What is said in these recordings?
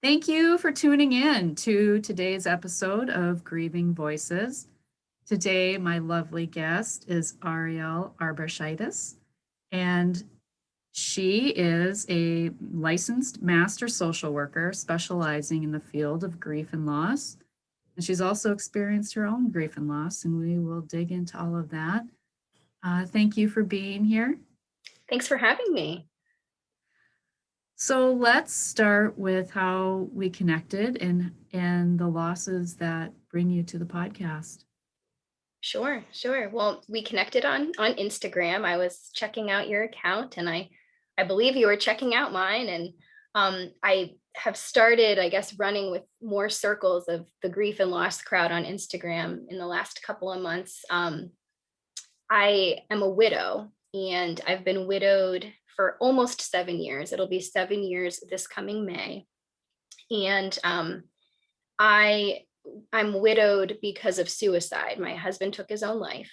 Thank you for tuning in to today's episode of Grieving Voices. Today, my lovely guest is Arielle Arbushites, and she is a licensed master social worker specializing in the field of grief and loss. And she's also experienced her own grief and loss, and we will dig into all of that. Thank you for being here. Thanks for having me. So let's start with how we connected and the losses that bring you to the podcast. Sure. Well, we connected on Instagram. I was checking out your account, and I believe you were checking out mine. And I have started, I guess, running with more circles of the grief and loss crowd on Instagram in the last couple of months. I am a widow, and I've been widowed for almost 7 years. It'll be 7 years this coming May, and I I'm widowed because of suicide. My husband took his own life.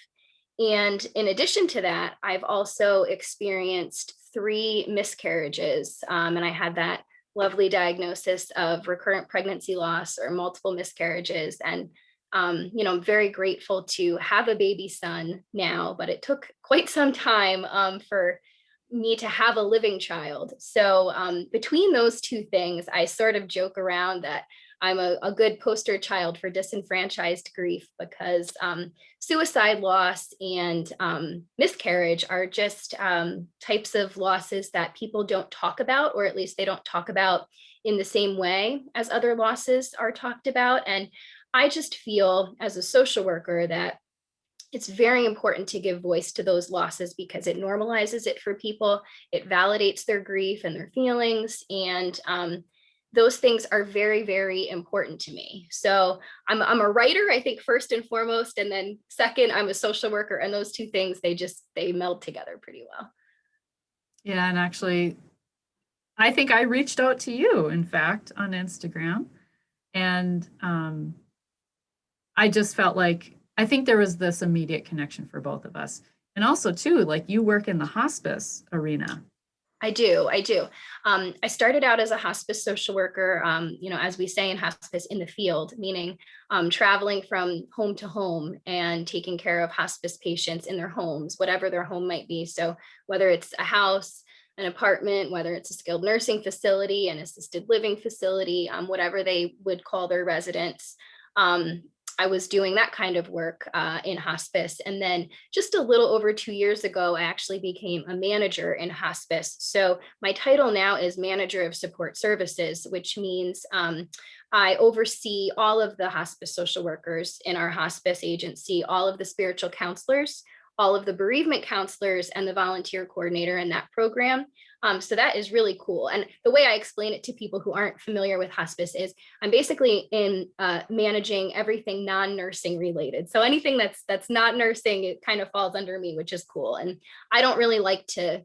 And in addition to that, I've also experienced three miscarriages. And I had that lovely diagnosis of recurrent pregnancy loss or multiple miscarriages. And, I'm very grateful to have a baby son now, but it took quite some time for me to have a living child. So between those two things, I sort of joke around that I'm a good poster child for disenfranchised grief because suicide loss and miscarriage are just types of losses that people don't talk about, or at least they don't talk about in the same way as other losses are talked about. And I just feel as a social worker that it's very important to give voice to those losses because it normalizes it for people. It validates their grief and their feelings. And those things are very, very important to me. So I'm a writer, I think, first and foremost. And then second, I'm a social worker. And those two things, they meld together pretty well. Yeah, and actually, I think I reached out to you, in fact, on Instagram. And I just felt like I think there was this immediate connection for both of us. And also, too, like you work in the hospice arena. I do. I started out as a hospice social worker, as we say in hospice, in the field, meaning traveling from home to home and taking care of hospice patients in their homes, whatever their home might be. So whether it's a house, an apartment, whether it's a skilled nursing facility, an assisted living facility, whatever they would call their residents. I was doing that kind of work in hospice. And then just a little over 2 years ago, I actually became a manager in hospice. So my title now is Manager of Support Services, which means I oversee all of the hospice social workers in our hospice agency, all of the spiritual counselors, all of the bereavement counselors, and the volunteer coordinator in that program. So that is really cool. And the way I explain it to people who aren't familiar with hospice is I'm basically in managing everything non-nursing related. So anything that's not nursing, it kind of falls under me, which is cool. And I don't really like to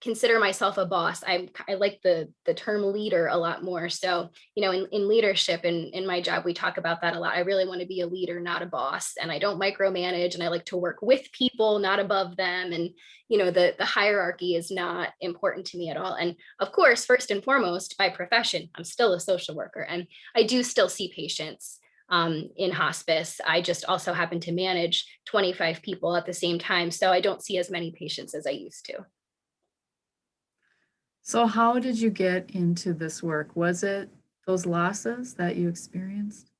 consider myself a boss. I like the term leader a lot more. So, in leadership and in my job, we talk about that a lot. I really want to be a leader, not a boss. And I don't micromanage, and I like to work with people, not above them. And, the hierarchy is not important to me at all. And of course, first and foremost, by profession, I'm still a social worker and I do still see patients in hospice. I just also happen to manage 25 people at the same time. So I don't see as many patients as I used to. So, how did you get into this work? Was it those losses that you experienced?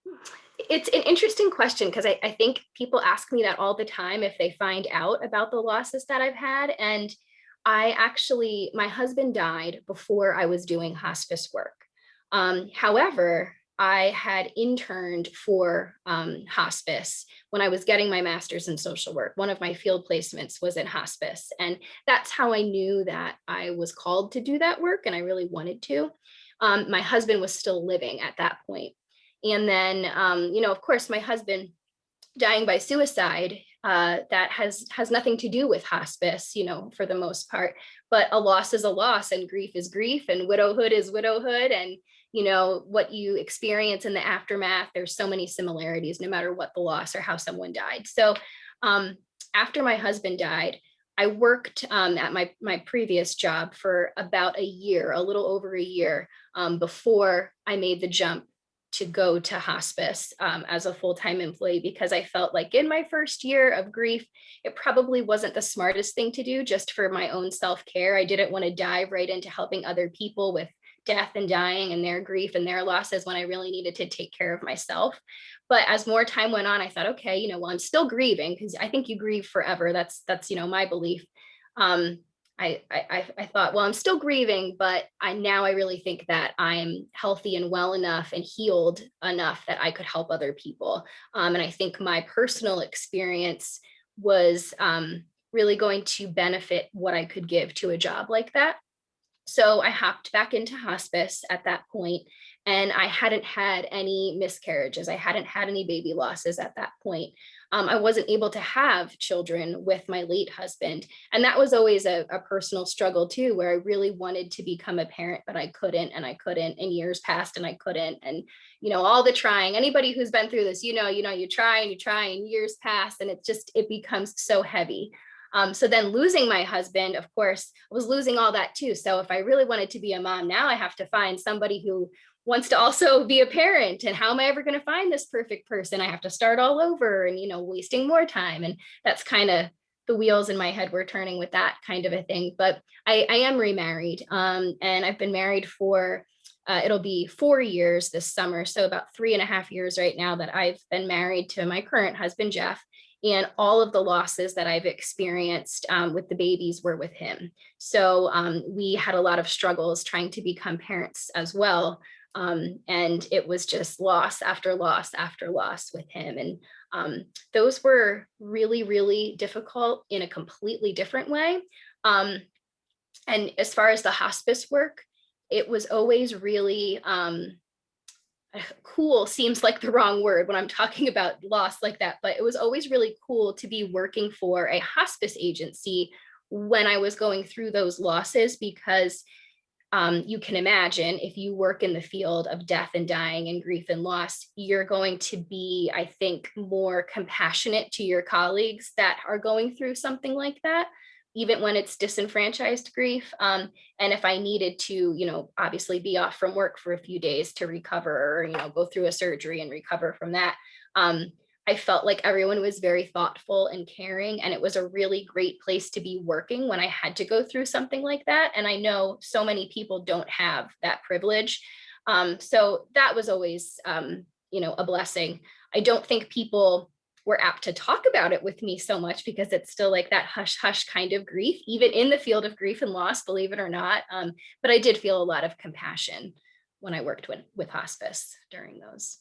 It's an interesting question because I think people ask me that all the time if they find out about the losses that I've had. And my husband died before I was doing hospice work. However, I had interned for hospice when I was getting my master's in social work. One of my field placements was in hospice. And that's how I knew that I was called to do that work and I really wanted to. My husband was still living at that point. And then, of course, my husband dying by suicide, that has nothing to do with hospice, for the most part. But a loss is a loss, and grief is grief, and widowhood is widowhood. And, what you experience in the aftermath, there's so many similarities, no matter what the loss or how someone died. So after my husband died, I worked at my previous job for about a year, a little over a year, before I made the jump to go to hospice as a full-time employee, because I felt like in my first year of grief, it probably wasn't the smartest thing to do just for my own self-care. I didn't want to dive right into helping other people with death and dying and their grief and their losses when I really needed to take care of myself. But as more time went on, I thought, okay, well, I'm still grieving, because I think you grieve forever. That's my belief. Um, I thought, well, I'm still grieving, but I really think that I'm healthy and well enough and healed enough that I could help other people. And I think my personal experience was really going to benefit what I could give to a job like that. So I hopped back into hospice at that point, and I hadn't had any miscarriages. I hadn't had any baby losses at that point. I wasn't able to have children with my late husband. And that was always a personal struggle too, where I really wanted to become a parent, but I couldn't, and I couldn't, and years passed and I couldn't. And, all the trying, anybody who's been through this, you try and years pass, and it becomes so heavy. So then losing my husband, of course, I was losing all that too. So if I really wanted to be a mom, now I have to find somebody who wants to also be a parent. And how am I ever going to find this perfect person? I have to start all over, and, wasting more time. And that's kind of the wheels in my head were turning with that kind of a thing. But I am remarried, and I've been married for it'll be 4 years this summer. So about 3.5 years right now that I've been married to my current husband, Jeff. And all of the losses that I've experienced with the babies were with him. So we had a lot of struggles trying to become parents as well. And it was just loss after loss after loss with him. And those were really, really difficult in a completely different way. And as far as the hospice work, it was always really cool, seems like the wrong word when I'm talking about loss like that, but it was always really cool to be working for a hospice agency when I was going through those losses, because you can imagine, if you work in the field of death and dying and grief and loss, you're going to be, I think, more compassionate to your colleagues that are going through something like that, even when it's disenfranchised grief. And if I needed to, obviously be off from work for a few days to recover, or, go through a surgery and recover from that, I felt like everyone was very thoughtful and caring, and it was a really great place to be working when I had to go through something like that. And I know so many people don't have that privilege. So that was always, a blessing. I don't think people were apt to talk about it with me so much, because it's still like that hush hush kind of grief, even in the field of grief and loss, believe it or not. But I did feel a lot of compassion when I worked with hospice during those.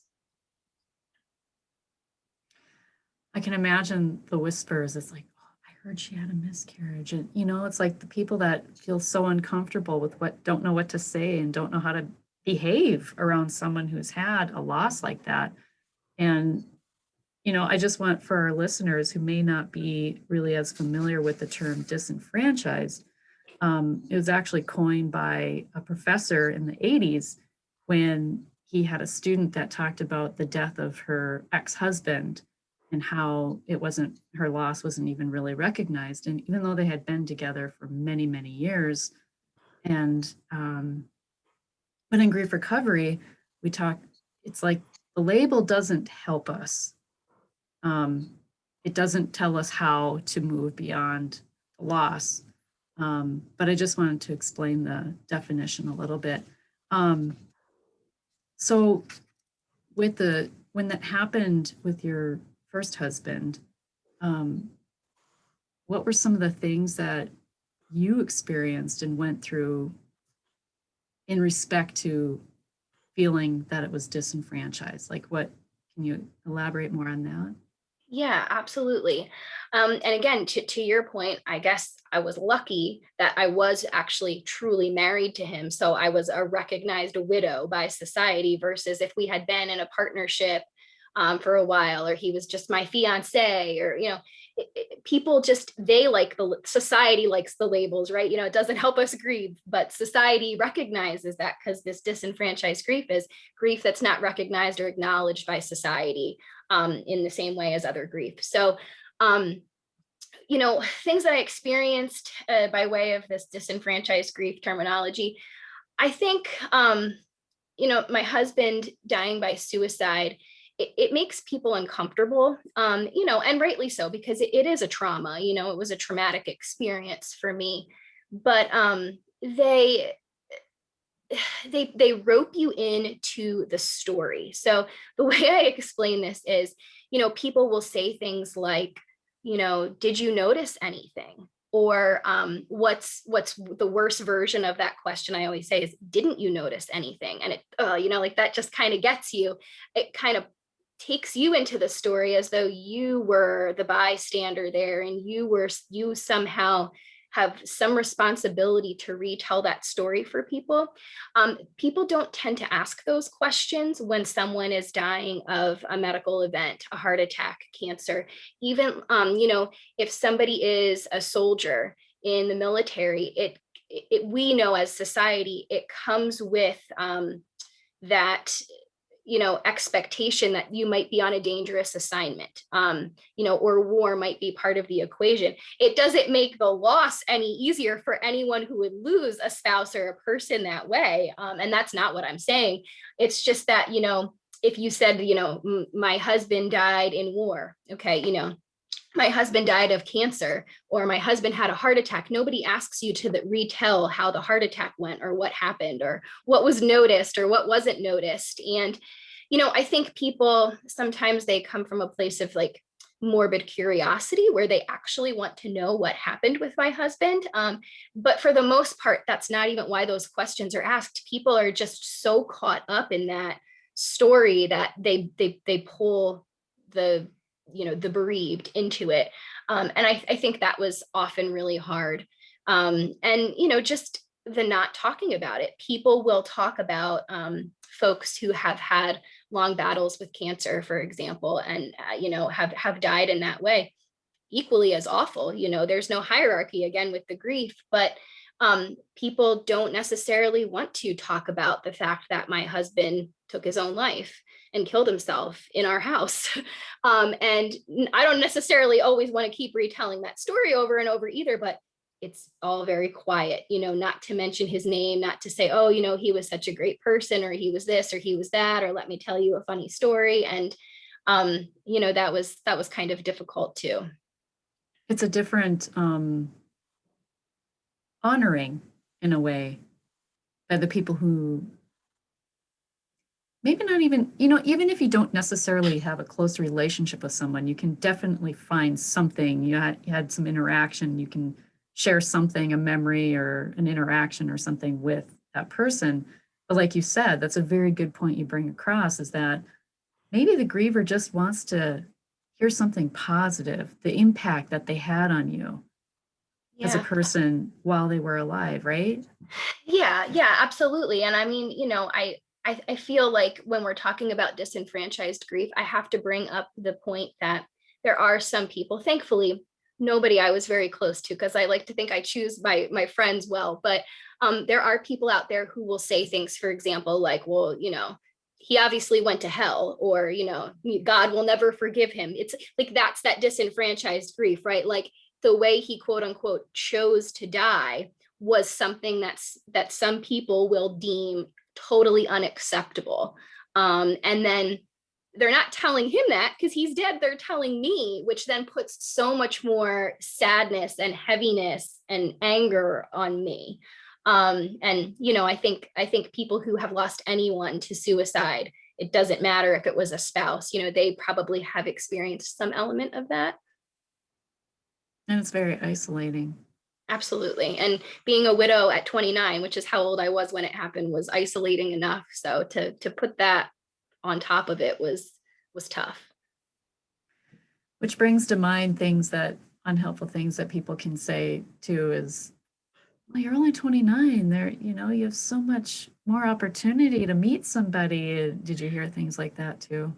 I can imagine the whispers. It's like, oh, I heard she had a miscarriage. And, it's like the people that feel so uncomfortable with don't know what to say and don't know how to behave around someone who's had a loss like that. And, I just want, for our listeners who may not be really as familiar with the term disenfranchised, it was actually coined by a professor in the 80s when he had a student that talked about the death of her ex-husband, and how her loss wasn't even really recognized. And even though they had been together for many, many years, and but in grief recovery, it's like the label doesn't help us. It doesn't tell us how to move beyond the loss. But I just wanted to explain the definition a little bit. So when that happened with your first husband, what were some of the things that you experienced and went through in respect to feeling that it was disenfranchised? Like, can you elaborate more on that? Yeah, absolutely. And again, to your point, I guess I was lucky that I was actually truly married to him. So I was a recognized widow by society, versus if we had been in a partnership for a while, or he was just my fiance, or, people just, society likes the labels, right? It doesn't help us grieve, but society recognizes that, because this disenfranchised grief is grief that's not recognized or acknowledged by society in the same way as other grief. So things that I experienced by way of this disenfranchised grief terminology. I think, my husband dying by suicide, it makes people uncomfortable, and rightly so, because it is a trauma. It was a traumatic experience for me. But they they rope you into the story. So the way I explain this is, people will say things like, did you notice anything? Or what's the worst version of that question I always say is, didn't you notice anything? And like that just kind of gets you. It kind of takes you into the story as though you were the bystander there, and you somehow have some responsibility to retell that story for people. People don't tend to ask those questions when someone is dying of a medical event, a heart attack, cancer. Even, if somebody is a soldier in the military, we know as society, it comes with that expectation that you might be on a dangerous assignment, or war might be part of the equation. It doesn't make the loss any easier for anyone who would lose a spouse or a person that way. And that's not what I'm saying. It's just that, if you said, my husband died in war, okay, my husband died of cancer, or my husband had a heart attack, nobody asks you to retell how the heart attack went, or what happened, or what was noticed, or what wasn't noticed. And, I think people sometimes they come from a place of like morbid curiosity where they actually want to know what happened with my husband. But for the most part, that's not even why those questions are asked. People are just so caught up in that story that they pull the bereaved into it. And I think that was often really hard. And just the not talking about it. People will talk about folks who have had long battles with cancer, for example, and have died in that way, equally as awful. There's no hierarchy again with the grief, but people don't necessarily want to talk about the fact that my husband took his own life and killed himself in our house. And I don't necessarily always want to keep retelling that story over and over either, but it's all very quiet, not to mention his name, not to say, oh, he was such a great person, or he was this, or he was that, or let me tell you a funny story. And, that was kind of difficult too. It's a different honoring in a way by the people who maybe not even, even if you don't necessarily have a close relationship with someone, you can definitely find something. You had some interaction, you can share something, a memory or an interaction or something with that person. But like you said, that's a very good point you bring across, is that maybe the griever just wants to hear something positive, the impact that they had on you as a Yeah. person while they were alive, right? Yeah, absolutely. And I mean, I feel like when we're talking about disenfranchised grief, I have to bring up the point that there are some people, thankfully, nobody I was very close to, because I like to think I choose my friends well, but there are people out there who will say things, for example, like, well, he obviously went to hell, or, God will never forgive him. It's like, that's that disenfranchised grief, right? Like the way he quote unquote chose to die was something that some people will deem totally unacceptable. And then they're not telling him that because he's dead. They're telling me, which then puts so much more sadness and heaviness and anger on me. And I think people who have lost anyone to suicide, it doesn't matter if it was a spouse, they probably have experienced some element of that. And it's very isolating. Absolutely. And being a widow at 29, which is how old I was when it happened, was isolating enough. So to put that on top of it was tough. Which brings to mind unhelpful things that people can say too is, well, you're only 29. You have so much more opportunity to meet somebody. Did you hear things like that too?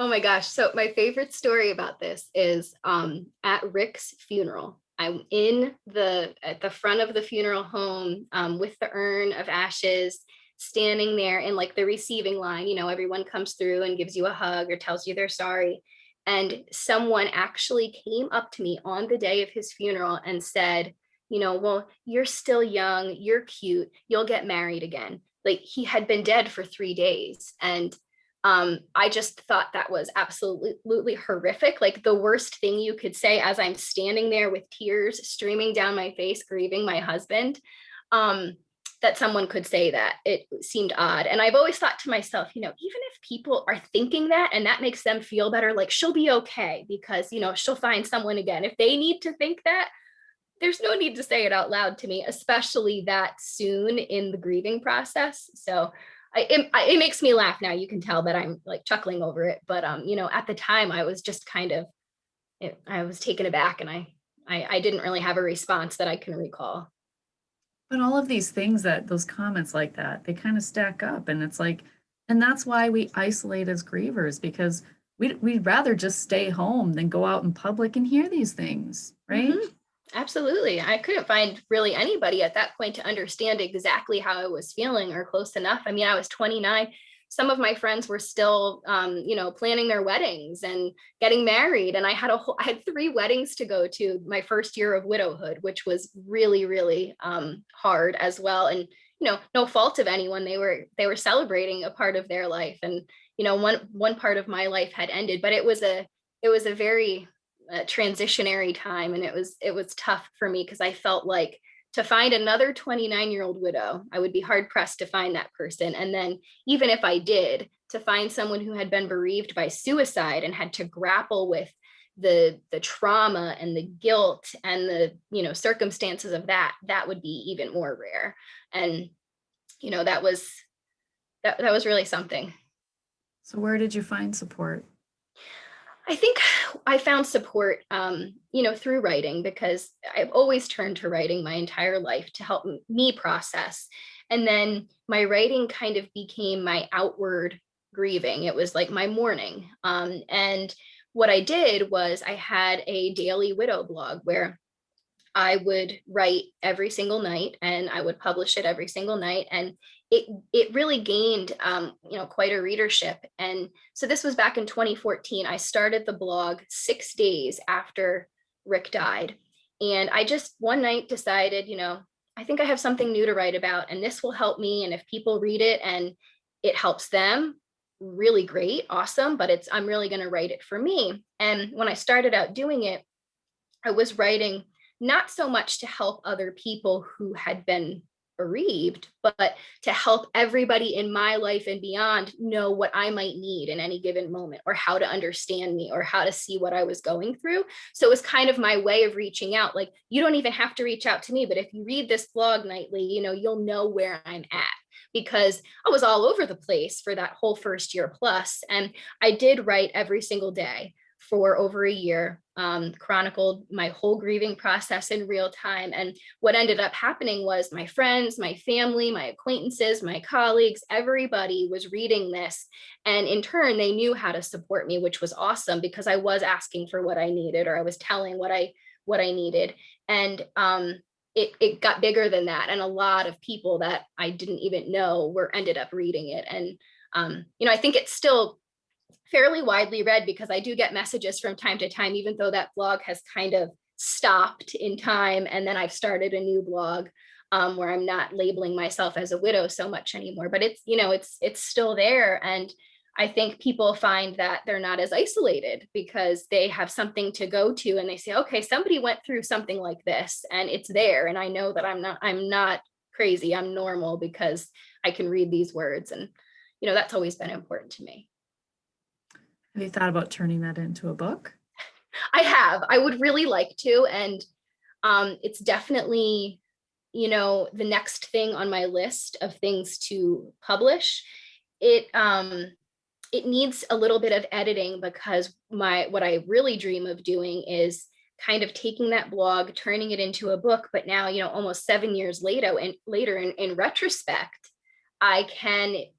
Oh my gosh. So my favorite story about this is at Rick's funeral. I'm at the front of the funeral home with the urn of ashes, standing there in like the receiving line. Everyone comes through and gives you a hug or tells you they're sorry. And someone actually came up to me on the day of his funeral and said, well, you're still young, you're cute, you'll get married again. Like, he had been dead for 3 days. And I just thought that was absolutely horrific. Like, the worst thing you could say as I'm standing there with tears streaming down my face, grieving my husband, that someone could say that. It seemed odd. And I've always thought to myself, even if people are thinking that and that makes them feel better, like, she'll be okay because, she'll find someone again. If they need to think that, there's no need to say it out loud to me, especially that soon in the grieving process. So it makes me laugh now. You can tell that I'm like chuckling over it, but at the time I was just I was taken aback, and I didn't really have a response that I can recall. But all of these things, that those comments like that, they kind of stack up, and it's like, and that's why we isolate as grievers, because we'd rather just stay home than go out in public and hear these things, right? Mhm. Absolutely. I couldn't find really anybody at that point to understand exactly how I was feeling, or close enough. I mean, I was 29. Some of my friends were still, planning their weddings and getting married. And I had 3 weddings to go to my first year of widowhood, which was really, really hard as well. And, no fault of anyone. They were celebrating a part of their life. And, one part of my life had ended, but it was a very transitionary time, and it was tough for me because I felt like, to find another 29-year-old widow, I would be hard pressed to find that person. And then, even if I did, to find someone who had been bereaved by suicide and had to grapple with the trauma and the guilt and the circumstances of that would be even more rare. And that was really something. So where did you find support? I think I found support, through writing, because I've always turned to writing my entire life to help me process. And then my writing kind of became my outward grieving. It was like my mourning. And what I did was, I had a daily widow blog where I would write every single night, and I would publish it every single night. And it really gained, quite a readership. And so this was back in 2014. I started the blog 6 days after Rick died. And I just one night decided, I think I have something new to write about, and this will help me. And if people read it and it helps them, really great, awesome. But I'm really going to write it for me. And when I started out doing it, I was writing not so much to help other people who had been bereaved, but to help everybody in my life and beyond know what I might need in any given moment, or how to understand me, or how to see what I was going through. So it was kind of my way of reaching out. Like, you don't even have to reach out to me, but if you read this blog nightly, you'll know where I'm at, because I was all over the place for that whole first year plus. And I did write every single day for over a year, chronicled my whole grieving process in real time. And what ended up happening was, my friends, my family, my acquaintances, my colleagues, everybody was reading this. And in turn, they knew how to support me, which was awesome, because I was asking for what I needed, or I was telling what I needed. And it got bigger than that. And a lot of people that I didn't even know ended up reading it. And I think it's still fairly widely read, because I do get messages from time to time, even though that blog has kind of stopped in time. And then I've started a new blog, where I'm not labeling myself as a widow so much anymore, but it's still there. And I think people find that they're not as isolated, because they have something to go to, and they say, okay, somebody went through something like this, and it's there. And I know that I'm not crazy. I'm normal, because I can read these words. And, that's always been important to me. Have you thought about turning that into a book? I would really like to. And it's definitely, the next thing on my list of things to publish. It needs a little bit of editing, because what I really dream of doing is kind of taking that blog, turning it into a book. But now, almost 7 years later, in retrospect, I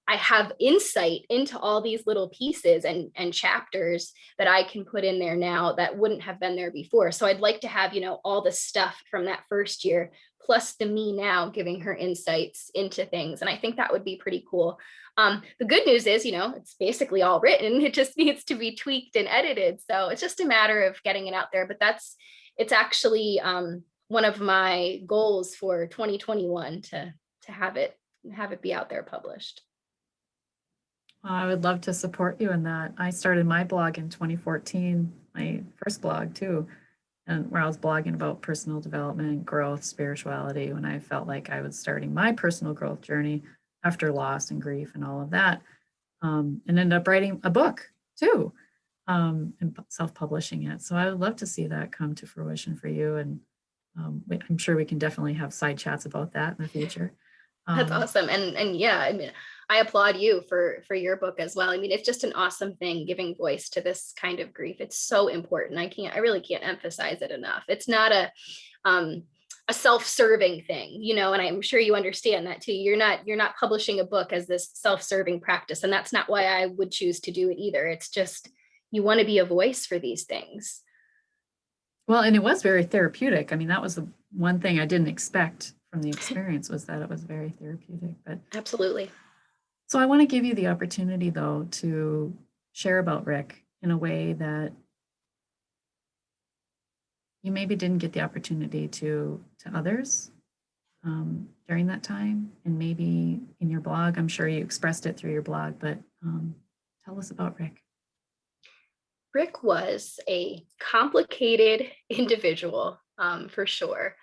have insight into all these little pieces and chapters that I can put in there now that wouldn't have been there before. So I'd like to have, all the stuff from that first year plus the me now giving her insights into things. And I think that would be pretty cool. The good news is, it's basically all written. It just needs to be tweaked and edited. So it's just a matter of getting it out there. But it's actually one of my goals for 2021 to have it be out there published. Well, I would love to support you in that. I started my blog in 2014, my first blog too, and where I was blogging about personal development, growth, spirituality, when I felt like I was starting my personal growth journey after loss and grief and all of that, and ended up writing a book too, and self-publishing it. So I would love to see that come to fruition for you, and I'm sure we can definitely have side chats about that in the future. That's Um, awesome. And yeah, I mean, I applaud you for your book as well. I mean, it's just an awesome thing giving voice to this kind of grief. It's so important. I really can't emphasize it enough. It's not a self-serving thing, and I'm sure you understand that too. You're not publishing a book as this self-serving practice, and that's not why I would choose to do it either. It's just you want to be a voice for these things. Well, and it was very therapeutic. I mean, that was the one thing I didn't expect from the experience, was that it was very therapeutic. But Absolutely. so I want to give you the opportunity, though, to share about Rick in a way that you maybe didn't get the opportunity to others during that time. And maybe in your blog, I'm sure you expressed it through your blog, but tell us about Rick. Rick was a complicated individual, for sure.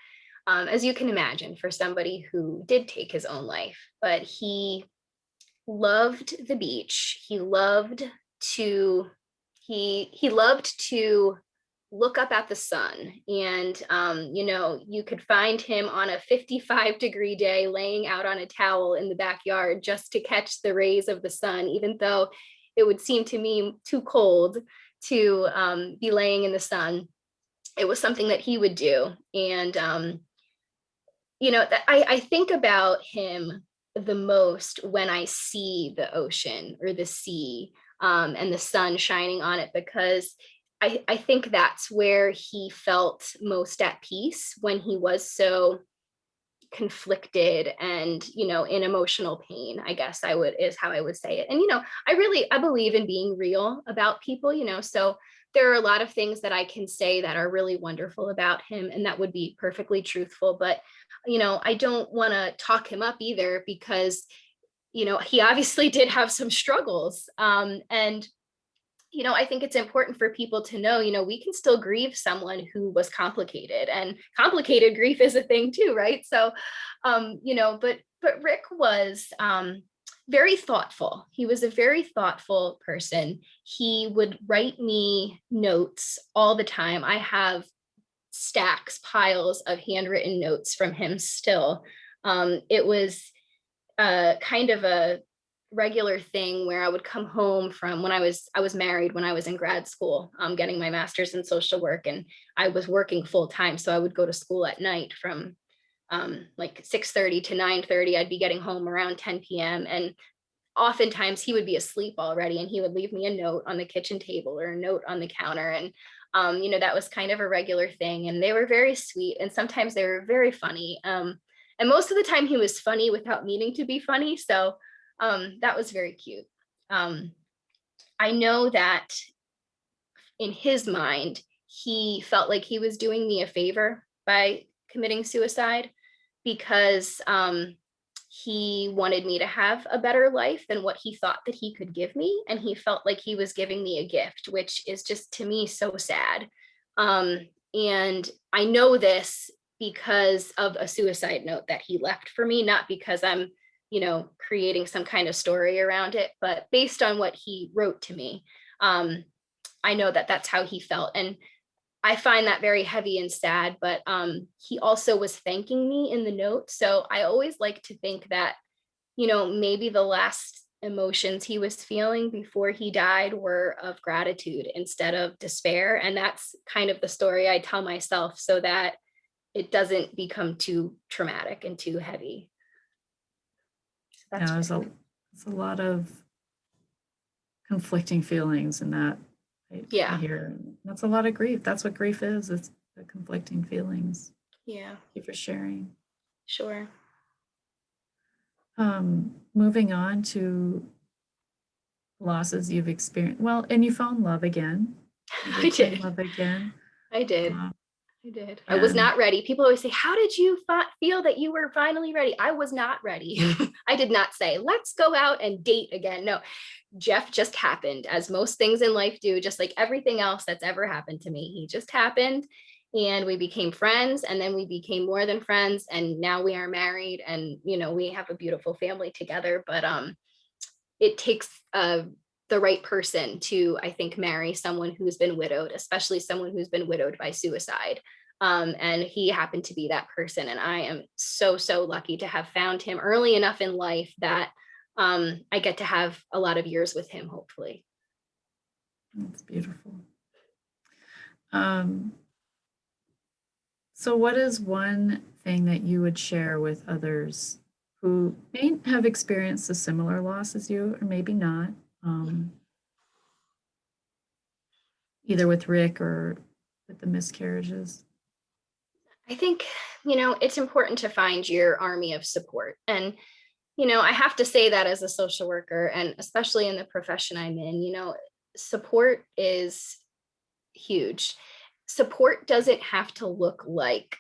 As you can imagine, for somebody who did take his own life, but he loved the beach. He loved to look up at the sun, and you could find him on a 55-degree day laying out on a towel in the backyard just to catch the rays of the sun, even though it would seem to me too cold to be laying in the sun. It was something that he would do. And I think about him the most when I see the ocean or the sea, and the sun shining on it, because I think that's where he felt most at peace, when he was so conflicted and in emotional pain, I guess is how I would say it. And I believe in being real about people, so there are a lot of things that I can say that are really wonderful about him, and that would be perfectly truthful. But I don't want to talk him up either, because he obviously did have some struggles, and I think it's important for people to know, we can still grieve someone who was complicated, and complicated grief is a thing too, right? So, but Rick was very thoughtful. He was a very thoughtful person. He would write me notes all the time. I have piles of handwritten notes from him still. It was kind of a regular thing where I would come home from when I was married when I was in grad school, getting my master's in social work, and I was working full time. So I would go to school at night from like 6:30 to 9:30. I'd be getting home around 10 p.m. And oftentimes he would be asleep already, and he would leave me a note on the kitchen table or a note on the counter. And that was kind of a regular thing. And they were very sweet, and sometimes they were very funny. And most of the time he was funny without meaning to be funny. So that was very cute. I know that in his mind, he felt like he was doing me a favor by committing suicide, because he wanted me to have a better life than what he thought that he could give me. And he felt like he was giving me a gift, which is just, to me, so sad. And I know this because of a suicide note that he left for me, not because I'm creating some kind of story around it, but based on what he wrote to me. I know that that's how he felt. And I find that very heavy and sad, but he also was thanking me in the note. So I always like to think that, maybe the last emotions he was feeling before he died were of gratitude instead of despair. And that's kind of the story I tell myself, so that it doesn't become too traumatic and too heavy. Yeah, there's a lot of conflicting feelings in that. I hear that's a lot of grief. That's what grief is. It's the conflicting feelings. Yeah. Thank you for sharing. Sure. Moving on to losses you've experienced. Well, and you found love again. You I did find did. love again. I did. Um, I did. I was and not ready. People always say, "How did you feel that you were finally ready?" I was not ready. I did not say, "Let's go out and date again." No, Jeff just happened, as most things in life do, just like everything else that's ever happened to me. He just happened, and we became friends, and then we became more than friends, and now we are married, and we have a beautiful family together. But it takes the right person to, I think, marry someone who's been widowed, especially someone who's been widowed by suicide. And he happened to be that person. And I am so, so lucky to have found him early enough in life that I get to have a lot of years with him, hopefully. that's beautiful. Um, so, what is one thing that you would share with others who may have experienced a similar loss as you, or maybe not, either with Rick or with the miscarriages? I think, it's important to find your army of support. And, I have to say that as a social worker, and especially in the profession I'm in, support is huge. Support doesn't have to look like,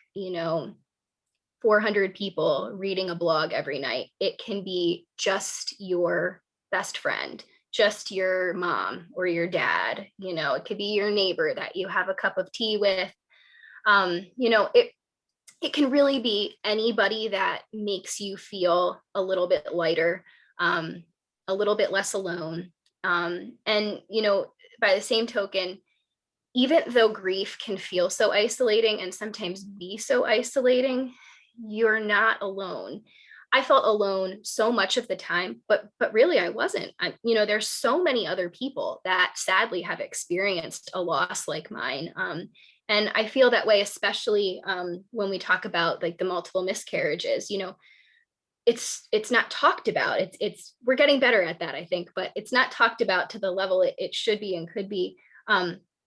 400 people reading a blog every night. It can be just your best friend, just your mom or your dad. It could be your neighbor that you have a cup of tea with. It can really be anybody that makes you feel a little bit lighter, um, a little bit less alone. And by the same token, even though grief can feel so isolating and sometimes be so isolating, you're not alone. I felt alone so much of the time, but really I wasn't. There's so many other people that sadly have experienced a loss like mine. And I feel that way, especially when we talk about like the multiple miscarriages. It's not talked about. It's we're getting better at that, I think, but it's not talked about to the level it should be and could be.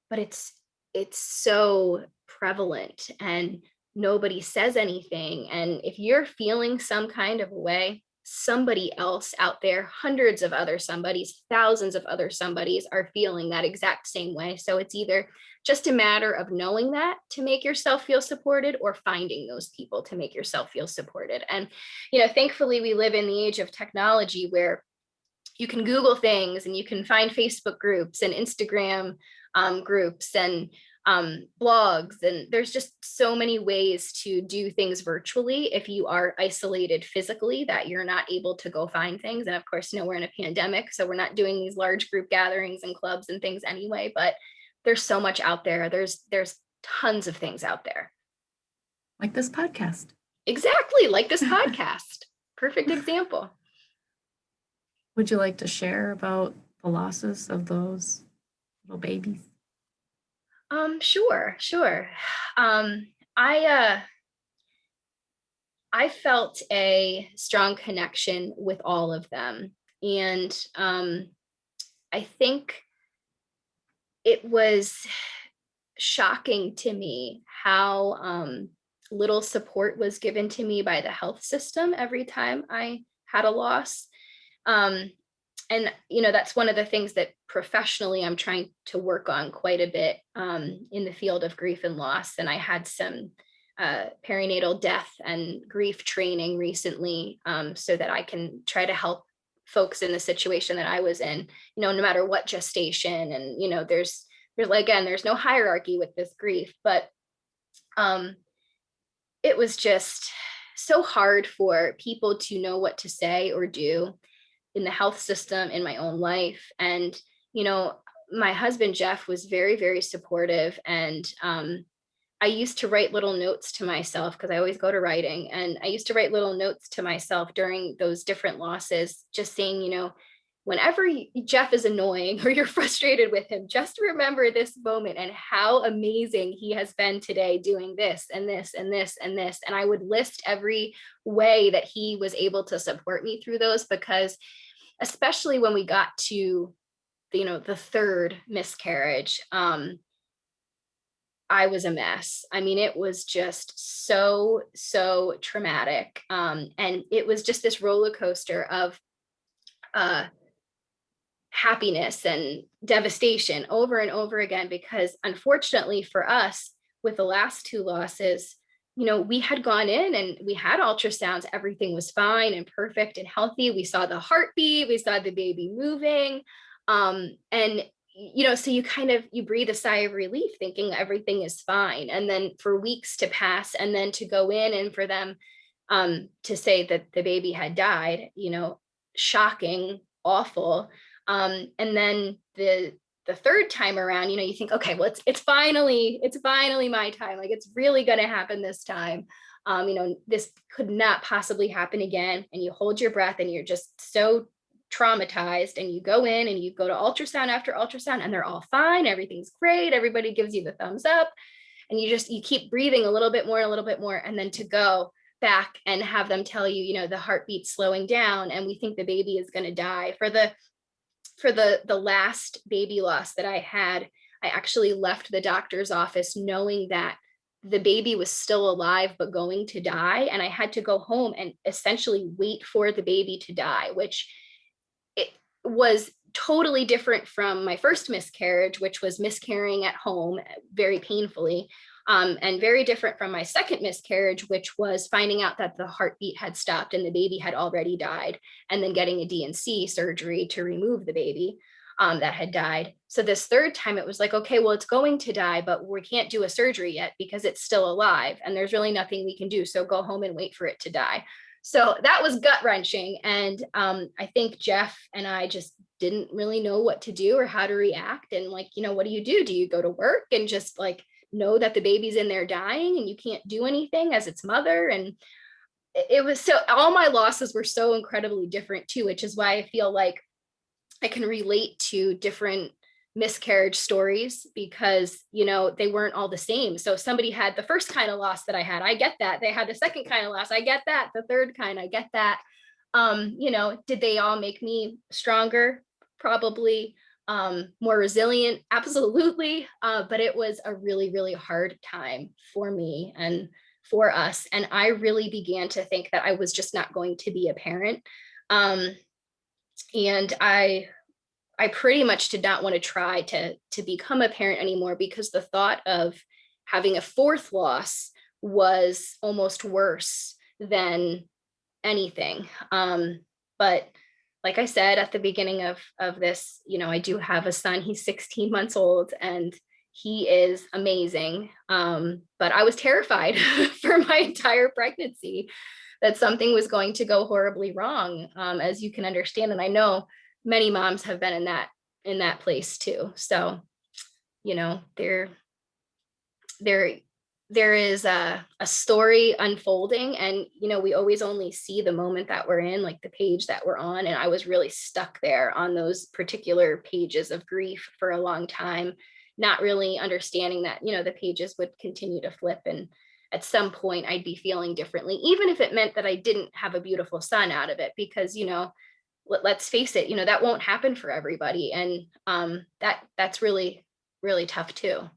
But it's so prevalent, and nobody says anything. And if you're feeling some kind of way, somebody else out there, hundreds of other somebodies, thousands of other somebodies are feeling that exact same way. So it's either just a matter of knowing that to make yourself feel supported, or finding those people to make yourself feel supported. And thankfully we live in the age of technology where you can Google things, and you can find Facebook groups and Instagram groups and blogs. And there's just so many ways to do things virtually if you are isolated physically, that you're not able to go find things. And of course, we're in a pandemic, so we're not doing these large group gatherings and clubs and things anyway, but there's so much out there. There's tons of things out there. Like this podcast. Exactly, like this podcast. Perfect example. Would you like to share about the losses of those little babies? Sure. I I felt a strong connection with all of them. And I think it was shocking to me how little support was given to me by the health system every time I had a loss. Um, and that's one of the things that professionally I'm trying to work on quite a bit in the field of grief and loss. And I had some perinatal death and grief training recently, so that I can try to help folks in the situation that I was in, no matter what gestation. And there's again, there's no hierarchy with this grief, but um, it was just so hard for people to know what to say or do in the health system, in my own life. And my husband Jeff was very, very supportive. And I used to write little notes to myself, because I always go to writing, and I used to write little notes to myself during those different losses, just saying, whenever Jeff is annoying or you're frustrated with him, just remember this moment and how amazing he has been today doing this and this and this and this. And I would list every way that he was able to support me through those, because especially when we got to the third miscarriage, I was a mess. I mean, it was just so traumatic. And it was just this roller coaster of uh, happiness and devastation over and over again, because unfortunately for us, with the last two losses, we had gone in and we had ultrasounds. Everything was fine and perfect and healthy. We saw the heartbeat, we saw the baby moving. And so you breathe a sigh of relief thinking everything is fine. And then for weeks to pass, and then to go in and for them to say that the baby had died, shocking, awful. And then the third time around, you think, okay, well, it's finally my time. Like, it's really going to happen this time. This could not possibly happen again. And you hold your breath and you're just so traumatized, and you go in and you go to ultrasound after ultrasound and they're all fine. Everything's great. Everybody gives you the thumbs up, and you keep breathing a little bit more, a little bit more. And then to go back and have them tell you, the heartbeat slowing down and we think the baby is going to die. For the last baby loss that I had, I actually left the doctor's office knowing that the baby was still alive but going to die, and I had to go home and essentially wait for the baby to die, which it was totally different from my first miscarriage, which was miscarrying at home very painfully. And very different from my second miscarriage, which was finding out that the heartbeat had stopped and the baby had already died, and then getting a D&C surgery to remove the baby that had died. So this third time, it was like, okay, well, it's going to die, but we can't do a surgery yet because it's still alive and there's really nothing we can do. So go home and wait for it to die. So that was gut wrenching. And I think Jeff and I just didn't really know what to do or how to react. And like, what do you do? Do you go to work and just like know that the baby's in there dying and you can't do anything as its mother? And it was so, all my losses were so incredibly different too, which is why I feel like I can relate to different miscarriage stories, because they weren't all the same. So somebody had the first kind of loss that I had, I get that. They had the second kind of loss, I get that. The third kind, I get that. Did they all make me stronger? Probably. More resilient? Absolutely. But it was a really, really hard time for me and for us. And I really began to think that I was just not going to be a parent. And I pretty much did not want to try to become a parent anymore, because the thought of having a fourth loss was almost worse than anything. But like I said at the beginning of this, I do have a son. He's 16 months old and he is amazing. But I was terrified for my entire pregnancy that something was going to go horribly wrong, as you can understand. And I know many moms have been in that place too. So, there is a story unfolding, and we always only see the moment that we're in, like the page that we're on. And I was really stuck there on those particular pages of grief for a long time, not really understanding that the pages would continue to flip, and at some point I'd be feeling differently, even if it meant that I didn't have a beautiful son out of it, because let's face it, that won't happen for everybody. And that's really, really tough too.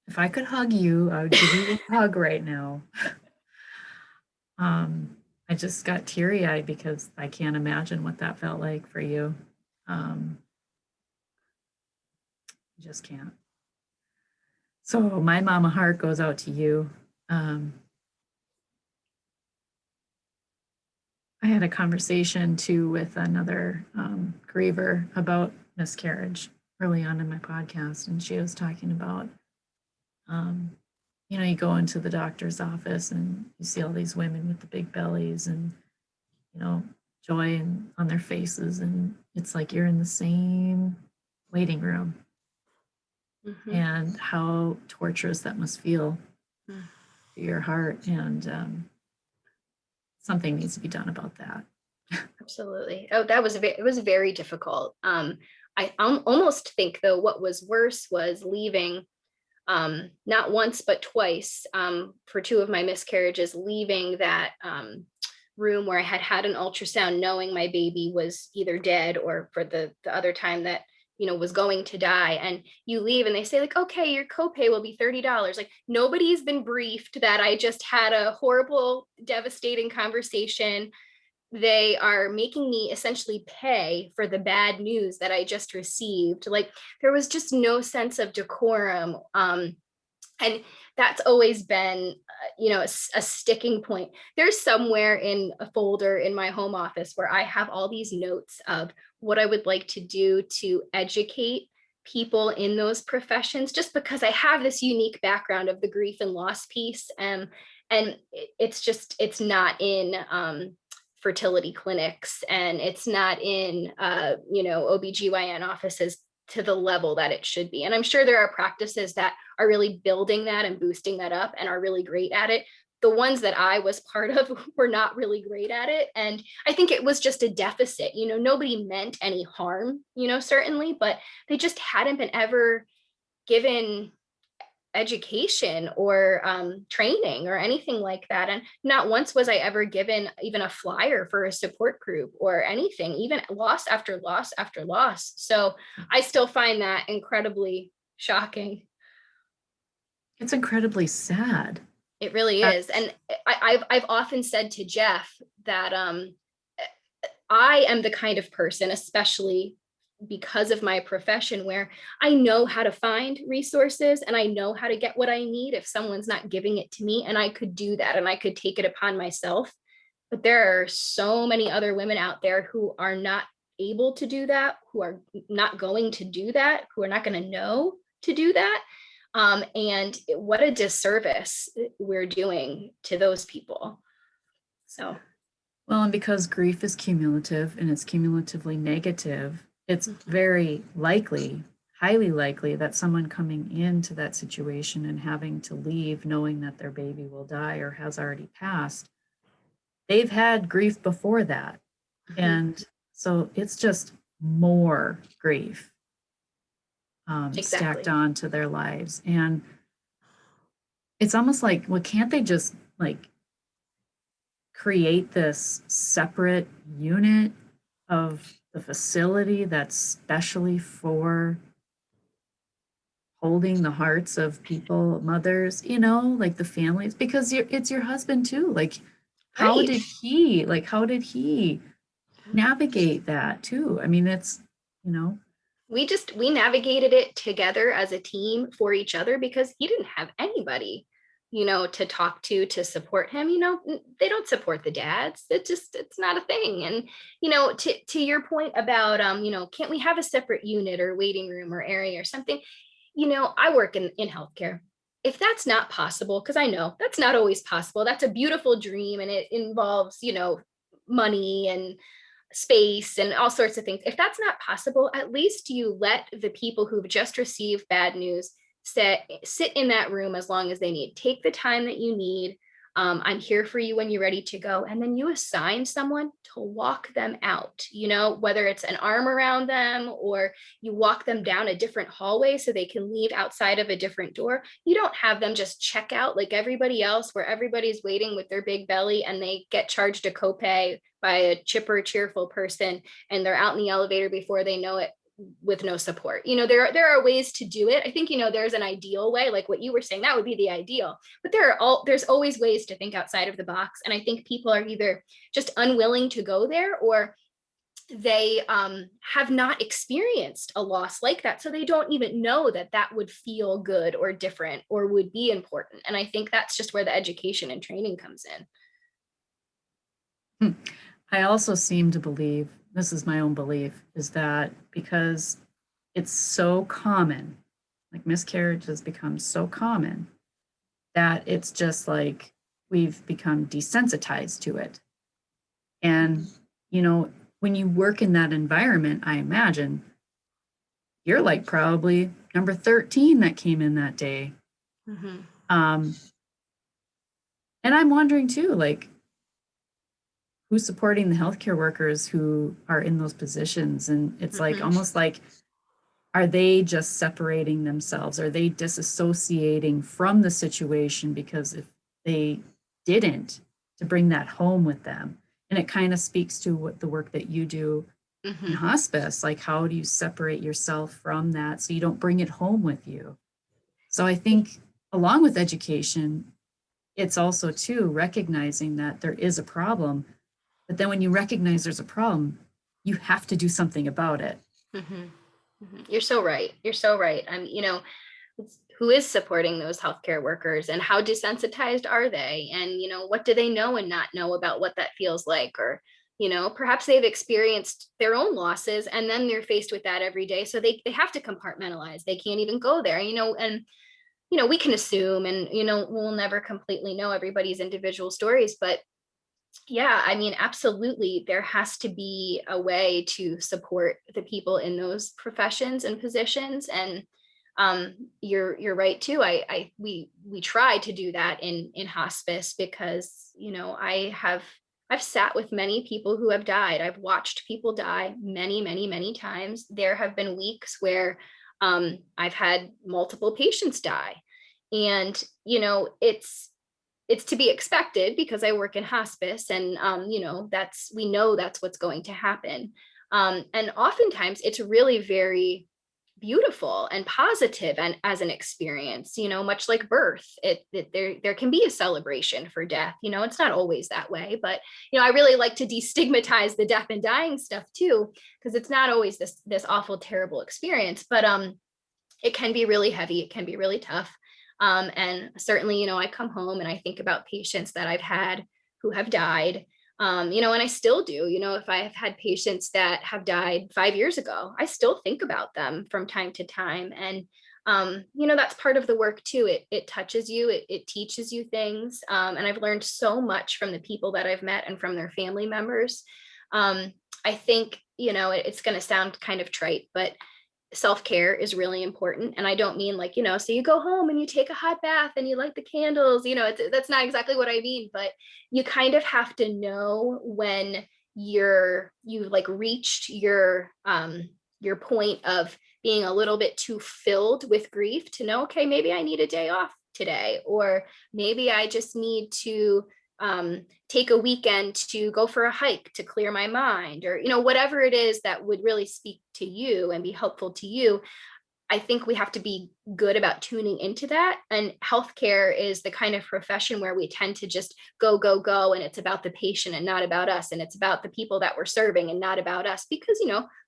If I could hug you, I would give you a hug right now. I just got teary-eyed because I can't imagine what that felt like for you. Just can't. So my mama heart goes out to you. I had a conversation too with another griever about miscarriage early on in my podcast, and she was talking about you go into the doctor's office and you see all these women with the big bellies and joy on their faces, and it's like you're in the same waiting room. Mm-hmm. And how torturous that must feel to your heart, and something needs to be done about that. Absolutely. Oh, it was very difficult. I almost think though what was worse was leaving, not once but twice, for two of my miscarriages, leaving that room where I had an ultrasound, knowing my baby was either dead, or for the other time that was going to die, and you leave and they say like, okay, your copay will be $30. Like, nobody's been briefed that I just had a horrible, devastating conversation. They are making me essentially pay for the bad news that I just received. Like, there was just no sense of decorum. And that's always been, a sticking point. There's somewhere in a folder in my home office where I have all these notes of what I would like to do to educate people in those professions, just because I have this unique background of the grief and loss piece. And it's not in fertility clinics, and it's not in OBGYN offices to the level that it should be. And I'm sure there are practices that are really building that and boosting that up and are really great at it. The ones that I was part of were not really great at it. And I think it was just a deficit. Nobody meant any harm, certainly, but they just hadn't been ever given education or training or anything like that. And not once was I ever given even a flyer for a support group or anything, even loss after loss after loss. So I still find that incredibly shocking. It's incredibly sad. It really is. And I've often said to Jeff that I am the kind of person, especially because of my profession, where I know how to find resources and I know how to get what I need if someone's not giving it to me, and I could do that and I could take it upon myself. But there are so many other women out there who are not able to do that, who are not going to do that, who are not going to know to do that. And what a disservice we're doing to those people. So, Well, and because grief is cumulative and it's cumulatively negative, it's very likely, highly likely, that someone coming into that situation and having to leave knowing that their baby will die or has already passed, they've had grief before that. And so it's just more grief stacked on to their lives. And it's almost like, well, can't they just like create this separate unit of the facility that's specially for holding the hearts of people, mothers, like the families, because it's your husband too. Like, how right. did he navigate that too? I mean, it's, we navigated it together as a team for each other, because he didn't have anybody to talk to support him. They don't support the dads. It's not a thing. And to your point about can't we have a separate unit or waiting room or area or something? I work in healthcare. If that's not possible, because I know that's not always possible, that's a beautiful dream and it involves money and space and all sorts of things. If that's not possible, at least you let the people who've just received bad news sit in that room as long as they need. Take the time that you need. I'm here for you when you're ready to go. And then you assign someone to walk them out, whether it's an arm around them or you walk them down a different hallway so they can leave outside of a different door. You don't have them just check out like everybody else, where everybody's waiting with their big belly and they get charged a copay by a chipper, cheerful person, and they're out in the elevator before they know it, with no support. There are ways to do it. I think there's an ideal way, like what you were saying, that would be the ideal, but there's always ways to think outside of the box. And I think people are either just unwilling to go there, or they have not experienced a loss like that, so they don't even know that would feel good or different or would be important. And I think that's just where the education and training comes in. I also seem to believe, this is my own belief, is that because it's so common, like miscarriage has become so common, that it's just like we've become desensitized to it. And, when you work in that environment, I imagine you're like probably number 13 that came in that day. And I'm wondering too, like, who's supporting the healthcare workers who are in those positions? And it's like, almost like, are they just separating themselves? Are they disassociating from the situation because if they didn't, to bring that home with them? And it kind of speaks to what the work that you do in Mhm. hospice. Like, how do you separate yourself from that so you don't bring it home with you? So I think along with education, it's also too recognizing that there is a problem. But then when you recognize there's a problem, you have to do something about it. Mhm. Mhm. You're so right. You're so right. Who is supporting those healthcare workers, and how desensitized are they? And, what do they know and not know about what that feels like? Or, perhaps they've experienced their own losses and then they're faced with that every day. So they have to compartmentalize. They can't even go there, and, we can assume, and, we'll never completely know everybody's individual stories, but yeah, absolutely. There has to be a way to support the people in those professions and positions. And you're right too. We try to do that in hospice because I've sat with many people who have died. I've watched people die many, many, many times. There have been weeks where I've had multiple patients die, and it's to be expected because I work in hospice, and we know that's what's going to happen. And oftentimes it's really very beautiful and positive, and as an experience, much like birth, there can be a celebration for death. It's not always that way, but I really like to destigmatize the death and dying stuff too, because it's not always this awful, terrible experience, but it can be really heavy. It can be really tough. And certainly, I come home and I think about patients that I've had who have died. And I still do. If I have had patients that have died 5 years ago, I still think about them from time to time. And that's part of the work too. It touches you. It teaches you things. And I've learned so much from the people that I've met and from their family members. I think it's going to sound kind of trite, but self-care is really important. And I don't mean like, so you go home and you take a hot bath and you light the candles, that's not exactly what I mean, but you kind of have to know when you like reached your point of being a little bit too filled with grief to know, okay, maybe I need a day off today, or maybe I just need to take a weekend to go for a hike to clear my mind, or whatever it is that would really speak to you and be helpful to you. I think we have to be good about tuning into that. And healthcare is the kind of profession where we tend to just go, go, go. And it's about the patient and not about us. And it's about the people that we're serving and not about us, because,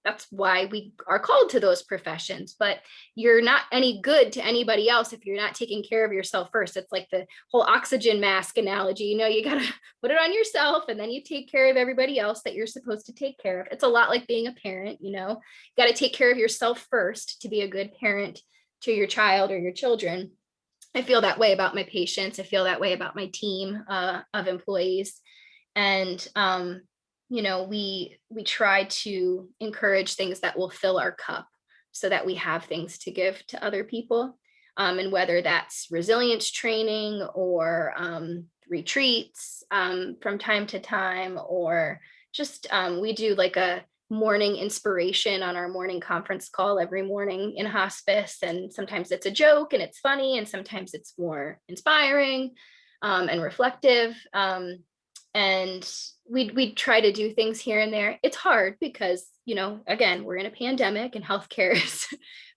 that's why we are called to those professions. But you're not any good to anybody else if you're not taking care of yourself first. It's like the whole oxygen mask analogy. You got to put it on yourself, and then you take care of everybody else that you're supposed to take care of. It's a lot like being a parent. Got to take care of yourself first to be a good parent to your child or your children. I feel that way about my patients. I feel that way about my team of employees. And we try to encourage things that will fill our cup so that we have things to give to other people. And whether that's resilience training or retreats from time to time, or just we do like a morning inspiration on our morning conference call every morning in hospice. And sometimes it's a joke and it's funny, and sometimes it's more inspiring and reflective. And we try to do things here and there. It's hard because, again, we're in a pandemic and healthcare is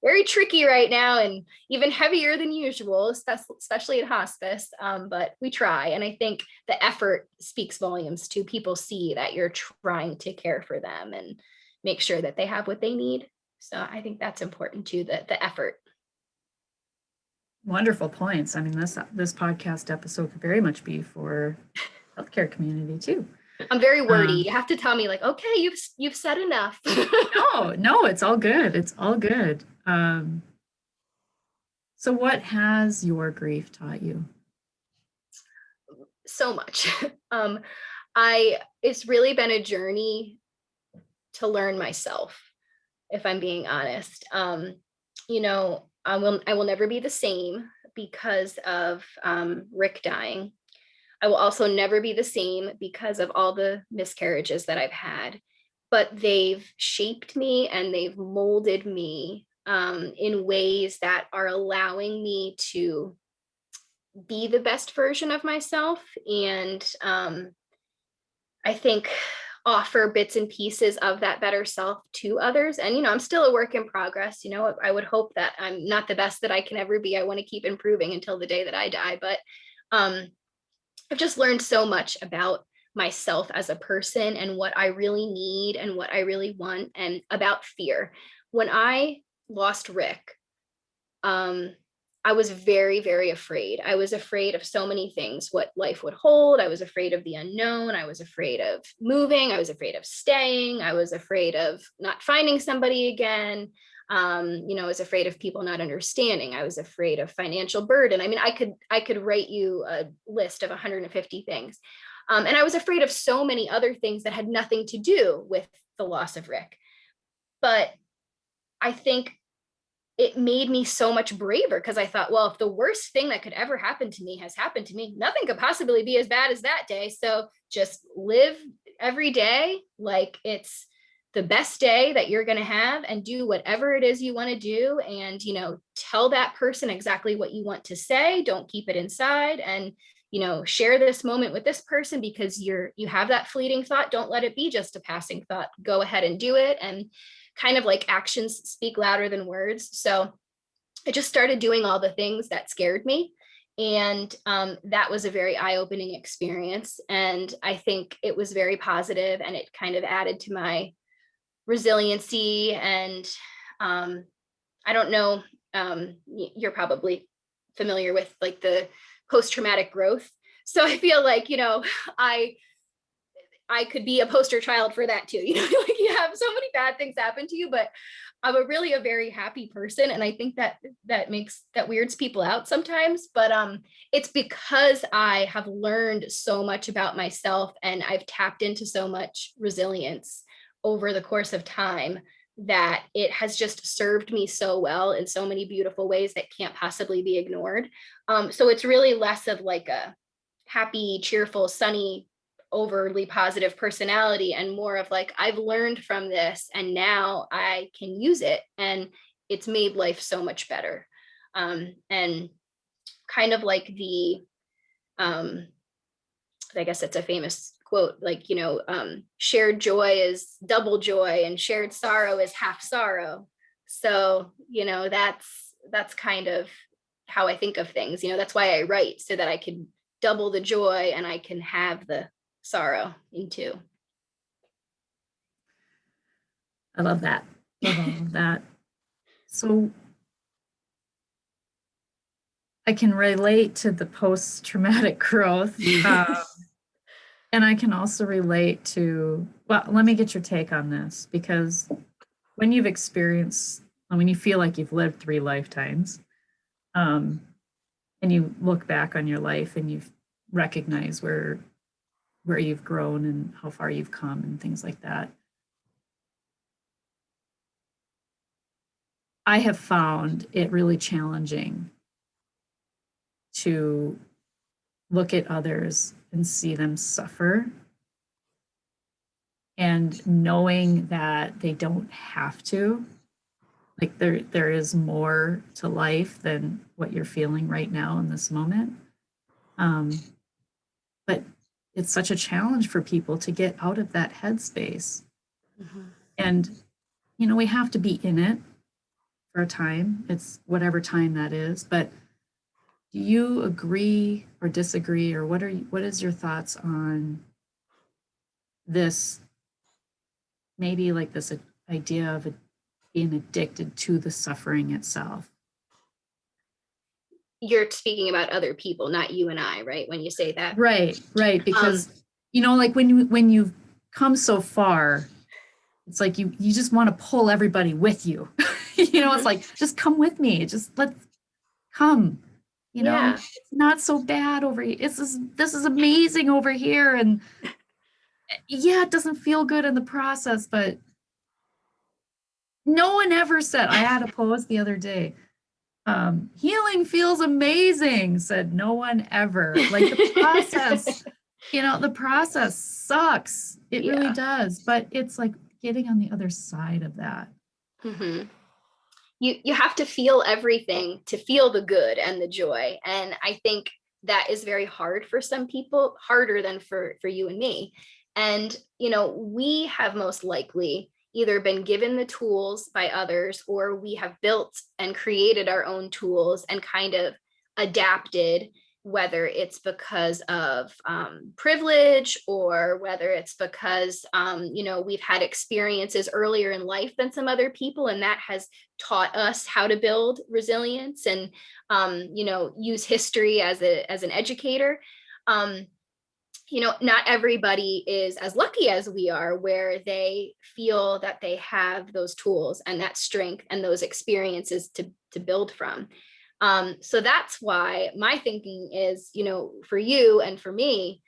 very tricky right now, and even heavier than usual, especially in hospice. But we try. And I think the effort speaks volumes too. People see that you're trying to care for them and make sure that they have what they need. So I think that's important too, the effort. Wonderful points. I mean, this podcast episode could very much be for healthcare community too. I'm very wordy. Um, You have to tell me like, okay, you've said enough. no, no, it's all good. It's all good. So what has your grief taught you? So much. um it's really been a journey to learn myself, if I'm being honest. I will never be the same because of Rick dying. I will also never be the same because of all the miscarriages that I've had, but they've shaped me and they've molded me in ways that are allowing me to be the best version of myself. And I think offer bits and pieces of that better self to others. And, I'm still a work in progress. I would hope that I'm not the best that I can ever be. I want to keep improving until the day that I die. But I've just learned so much about myself as a person and what I really need and what I really want, and about fear. When I lost Rick, I was very, very afraid. I was afraid of so many things, what life would hold. I was afraid of the unknown. I was afraid of moving. I was afraid of staying. I was afraid of not finding somebody again. I was afraid of people not understanding. I was afraid of financial burden. I mean, I could write you a list of 150 things. And I was afraid of so many other things that had nothing to do with the loss of Rick. But I think it made me so much braver, because I thought, well, if the worst thing that could ever happen to me has happened to me, nothing could possibly be as bad as that day. So just live every day like it's the best day that you're going to have, and do whatever it is you want to do. And, tell that person exactly what you want to say. Don't keep it inside. And, share this moment with this person, because you have that fleeting thought. Don't let it be just a passing thought. Go ahead and do it. And kind of like actions speak louder than words. So I just started doing all the things that scared me. And that was a very eye-opening experience. And I think it was very positive, and it kind of added to my resiliency. And I don't know, you're probably familiar with like the post-traumatic growth. So I feel like, I could be a poster child for that too. Like you have so many bad things happen to you, but I'm a very happy person. And I think that weirds people out sometimes, but it's because I have learned so much about myself, and I've tapped into so much resilience over the course of time, that it has just served me so well in so many beautiful ways that can't possibly be ignored. So it's really less of like a happy, cheerful, sunny, overly positive personality, and more of like, I've learned from this and now I can use it, and it's made life so much better. And kind of like I guess it's a famous quote, like, shared joy is double joy and shared sorrow is half sorrow. So, that's kind of how I think of things. That's why I write, so that I can double the joy and I can have the sorrow into. I love that. Love all of that. So I can relate to the post-traumatic growth. And I can also relate to, well, let me get your take on this, because when you feel like you've lived 3 lifetimes, and you look back on your life and you recognize where you've grown and how far you've come and things like that. I have found it really challenging to look at others and see them suffer, and knowing that they don't have to. Like there is more to life than what you're feeling right now in this moment. But it's such a challenge for people to get out of that headspace. Mm-hmm. And, we have to be in it for a time. It's whatever time that is. But do you agree or disagree, or what is your thoughts on this, maybe like this idea of being addicted to the suffering itself? You're speaking about other people, not you and I, right? When you say that. Right. Because, like when you've come so far, it's like you just want to pull everybody with you. It's like, just come with me. Let's come. It's not so bad over here. This is amazing over here. And yeah, it doesn't feel good in the process, but no one ever said, I had a post the other day, healing feels amazing, said no one ever. Like the process, the process sucks. It really does. But it's like getting on the other side of that. Mm-hmm. You have to feel everything to feel the good and the joy. And I think that is very hard for some people, harder than for you and me. And, we have most likely either been given the tools by others, or we have built and created our own tools and kind of adapted, whether it's because of privilege, or whether it's because, we've had experiences earlier in life than some other people, and that has taught us how to build resilience and, use history as an educator. Um, not everybody is as lucky as we are, where they feel that they have those tools and that strength and those experiences to build from. So that's why my thinking is, for you and for me,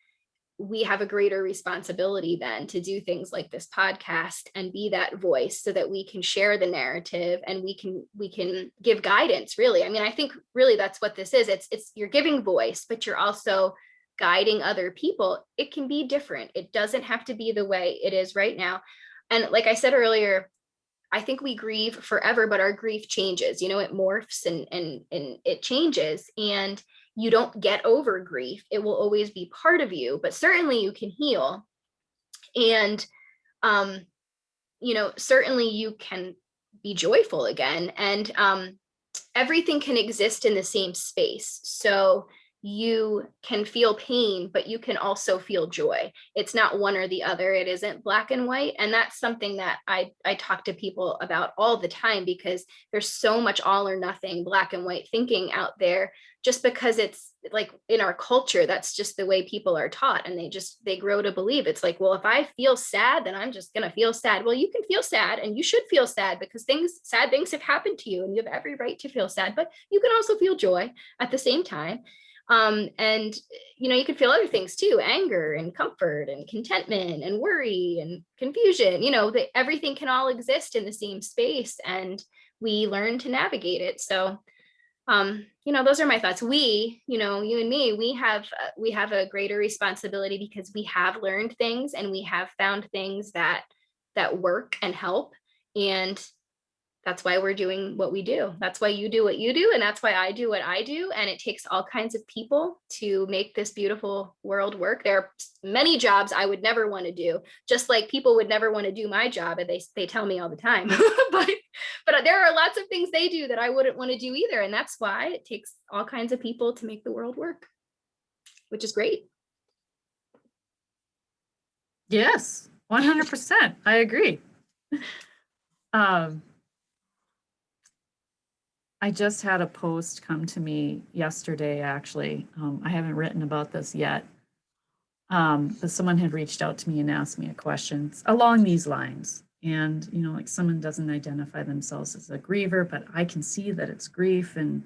we have a greater responsibility then to do things like this podcast and be that voice, so that we can share the narrative and we can give guidance, really. I mean, I think really that's what this is. It's you're giving voice, but you're also guiding other people. It can be different. It doesn't have to be the way it is right now. And like I said earlier, I think we grieve forever, but our grief changes. It morphs and it changes, and you don't get over grief. It will always be part of you, but certainly you can heal. And certainly you can be joyful again. And everything can exist in the same space. So you can feel pain, but you can also feel joy. It's not one or the other. It isn't black and white. And that's something that I talk to people about all the time, because there's so much all or nothing, black and white thinking out there, just because it's like in our culture, that's just the way people are taught. And they grow to believe it's like, well, if I feel sad, then I'm just going to feel sad. Well, you can feel sad, and you should feel sad, because sad things have happened to you, and you have every right to feel sad, but you can also feel joy at the same time. And you can feel other things too: anger and comfort and contentment and worry and confusion. Everything can all exist in the same space, and we learn to navigate it. So those are my thoughts. You and me, we have a greater responsibility, because we have learned things and we have found things that work and help. And that's why we're doing what we do. That's why you do what you do. And that's why I do what I do. And it takes all kinds of people to make this beautiful world work. There are many jobs I would never want to do, just like people would never want to do my job. And they tell me all the time, but there are lots of things they do that I wouldn't want to do either. And that's why it takes all kinds of people to make the world work, which is great. Yes, 100%. I agree. I just had a post come to me yesterday, actually. I haven't written about this yet. But someone had reached out to me and asked me a question along these lines. And, like, someone doesn't identify themselves as a griever, but I can see that it's grief, and,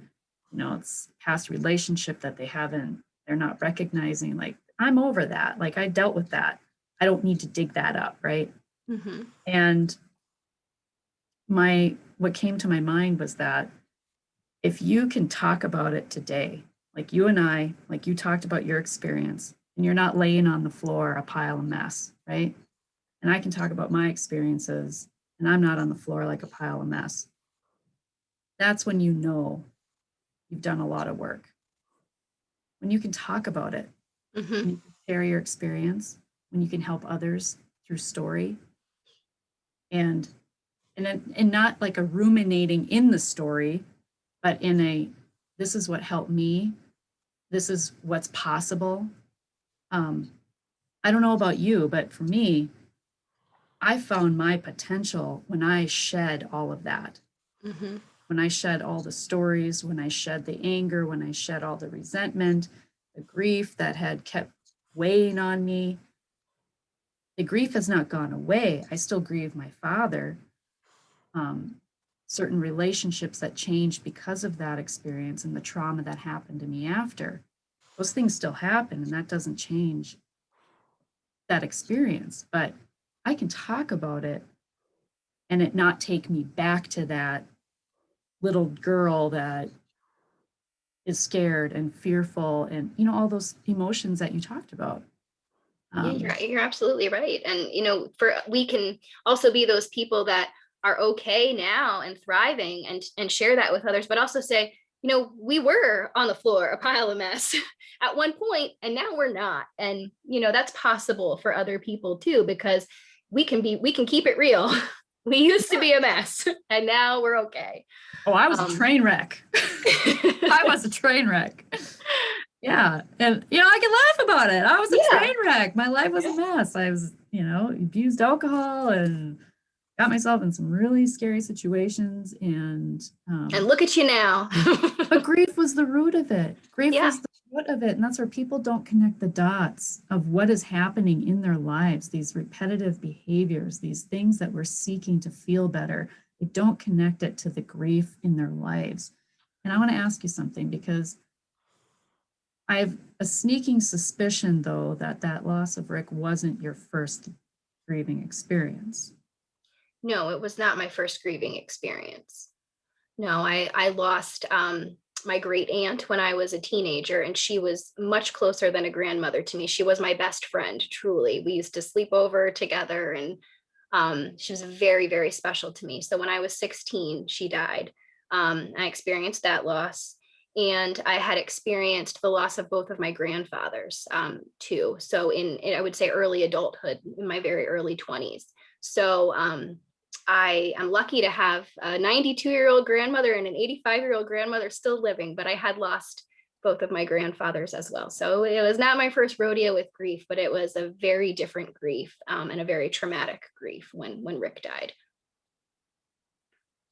it's past relationship that they're not recognizing. Like, I'm over that. Like, I dealt with that. I don't need to dig that up, right? Mm-hmm. And what came to my mind was that if you can talk about it today, like you and I, like you talked about your experience, and you're not laying on the floor a pile of mess, right? And I can talk about my experiences, and I'm not on the floor like a pile of mess. That's when you've done a lot of work. When you can talk about it, Mm-hmm. when you can share your experience, when you can help others through story, and not like a ruminating in the story, but this is what helped me. This is what's possible. I don't know about you, but for me, I found my potential when I shed all of that. Mm-hmm. When I shed all the stories, when I shed the anger, when I shed all the resentment, the grief that had kept weighing on me. The grief has not gone away. I still grieve my father. Certain relationships that changed because of that experience and the trauma that happened to me after. Those things still happen, and that doesn't change that experience. But I can talk about it and it not take me back to that little girl that is scared and fearful and, all those emotions that you talked about. Yeah, you're absolutely right. And, we can also be those people that are okay now and thriving and share that with others, but also say, we were on the floor, a pile of mess at one point, and now we're not. And, that's possible for other people too, because we can keep it real. We used to be a mess and now we're okay. Oh, I was a train wreck. I was a train wreck. Yeah. And, I can laugh about it. I was a train wreck. My life was a mess. I was, abused alcohol and got myself in some really scary situations. And look at you now. But grief was the root of it. Grief was the root of it. And that's where people don't connect the dots of what is happening in their lives, these repetitive behaviors, these things that we're seeking to feel better. They don't connect it to the grief in their lives. And I want to ask you something, because I have a sneaking suspicion, though, that loss of Rick wasn't your first grieving experience. No, it was not my first grieving experience. No, I lost my great aunt when I was a teenager, and she was much closer than a grandmother to me. She was my best friend, truly. We used to sleep over together, and she was very, very special to me. So when I was 16, she died. I experienced that loss. And I had experienced the loss of both of my grandfathers too. So in I would say early adulthood, in my very early 20s. So I am lucky to have a 92-year-old grandmother and an 85-year-old grandmother still living, but I had lost both of my grandfathers as well. So it was not my first rodeo with grief, but it was a very different grief and a very traumatic grief when Rick died.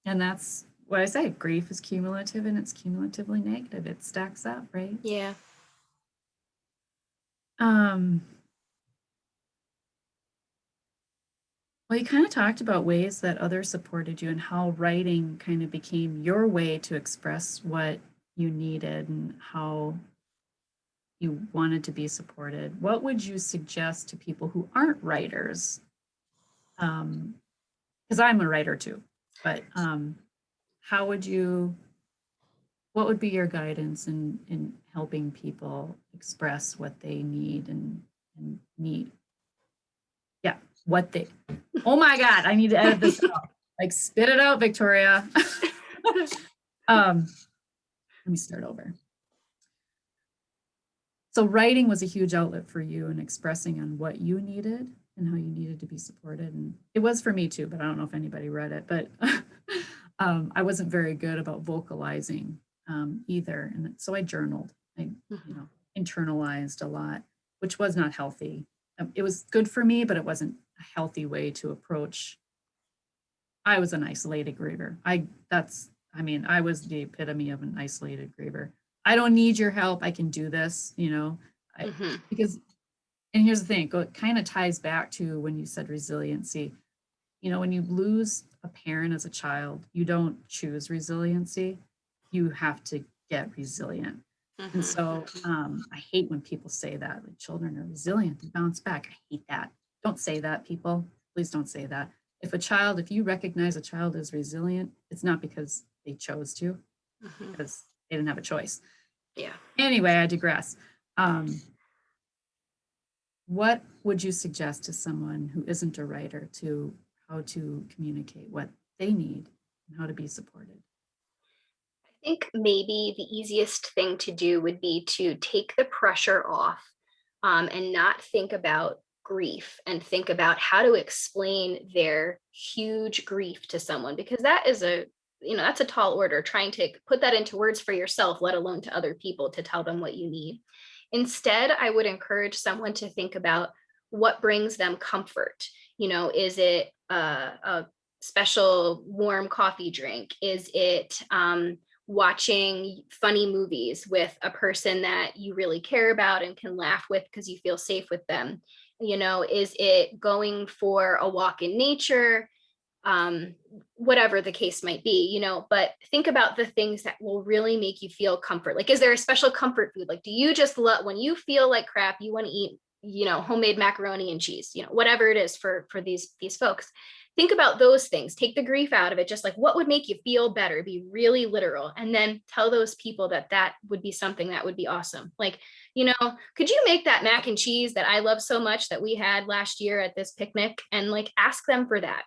And that's what I say, grief is cumulative, and it's cumulatively negative. It stacks up, right? Yeah. Well, you kind of talked about ways that others supported you and how writing kind of became your way to express what you needed and how you wanted to be supported. What would you suggest to people who aren't writers? Because I'm a writer too, but what would be your guidance in helping people express what they need and need? Yeah, oh my God, I need to edit this out. Like, spit it out, Victoria. Let me start over. So writing was a huge outlet for you in expressing on what you needed and how you needed to be supported. And it was for me too, but I don't know if anybody read it, but I wasn't very good about vocalizing either. And so I journaled. I internalized a lot, which was not healthy. It was good for me, but it wasn't a healthy way to approach. I was an isolated griever. I was the epitome of an isolated griever. I don't need your help. I can do this, because, and here's the thing, it kind of ties back to when you said resiliency. When you lose a parent as a child, you don't choose resiliency. You have to get resilient. And so I hate when people say that, like, children are resilient, they bounce back. I hate that. Don't say that, people. Please don't say that. If you recognize a child is resilient, it's not because they chose to, because they didn't have a choice. Yeah. Anyway, I digress. What would you suggest to someone who isn't a writer to how to communicate what they need and how to be supported? I think maybe the easiest thing to do would be to take the pressure off and not think about grief and think about how to explain their huge grief to someone, because that is that's a tall order, trying to put that into words for yourself, let alone to other people, to tell them what you need. Instead, I would encourage someone to think about what brings them comfort. Is it a special warm coffee drink? Is it watching funny movies with a person that you really care about and can laugh with because you feel safe with them? Is it going for a walk in nature? Whatever the case might be, but think about the things that will really make you feel comfort. Like, is there a special comfort food? Like, do you just love, when you feel like crap, you want to eat, homemade macaroni and cheese, whatever it is for these folks. Think about those things, take the grief out of it, just like, what would make you feel better? Be really literal. And then tell those people that would be something that would be awesome. Like, could you make that mac and cheese that I love so much that we had last year at this picnic? And like, ask them for that.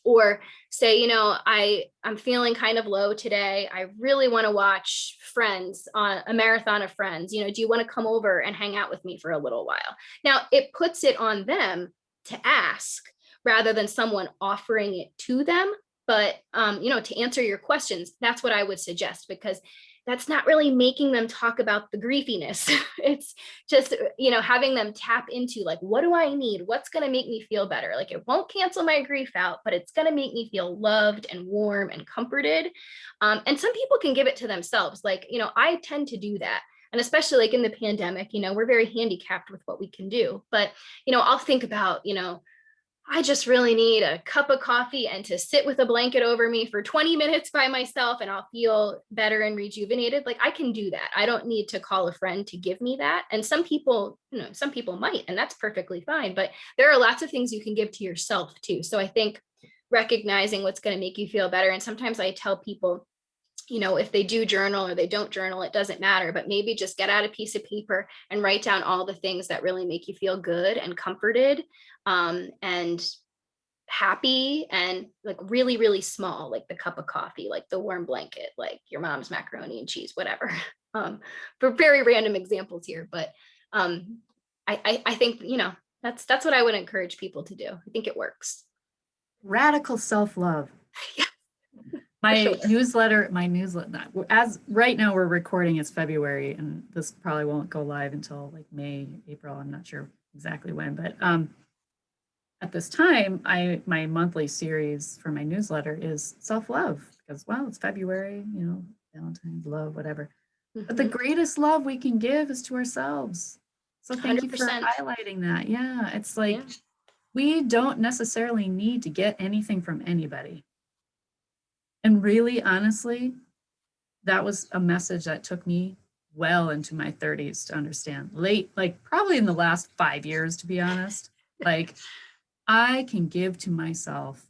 Or say, I'm feeling kind of low today. I really want to watch Friends, on a marathon of Friends. Do you want to come over and hang out with me for a little while? Now, it puts it on them to ask rather than someone offering it to them. But, to answer your questions, that's what I would suggest, because that's not really making them talk about the griefiness. It's just, having them tap into, like, what do I need? What's going to make me feel better? Like, it won't cancel my grief out, but it's going to make me feel loved and warm and comforted. And some people can give it to themselves. Like, I tend to do that. And especially like in the pandemic, we're very handicapped with what we can do. But, I'll think about, I just really need a cup of coffee and to sit with a blanket over me for 20 minutes by myself, and I'll feel better and rejuvenated. Like, I can do that. I don't need to call a friend to give me that. And some people might, and that's perfectly fine. But there are lots of things you can give to yourself too. So I think recognizing what's going to make you feel better. And sometimes I tell people, if they do journal or they don't journal, it doesn't matter, but maybe just get out a piece of paper and write down all the things that really make you feel good and comforted, and happy, and like really, really small, like the cup of coffee, like the warm blanket, like your mom's macaroni and cheese, whatever. For very random examples here, but I think, that's what I would encourage people to do. I think it works. Radical self-love. Yeah. My newsletter, as right now we're recording, it's February, and this probably won't go live until like May, April. I'm not sure exactly when, but at this time, my monthly series for my newsletter is self-love, because, well, it's February, Valentine's, love, whatever. But the greatest love we can give is to ourselves. So thank you for 100%. highlighting that. Yeah, it's like we don't necessarily need to get anything from anybody. And really, honestly, that was a message that took me well into my 30s to understand. Late, like probably in the last 5 years, to be honest. Like, I can give to myself.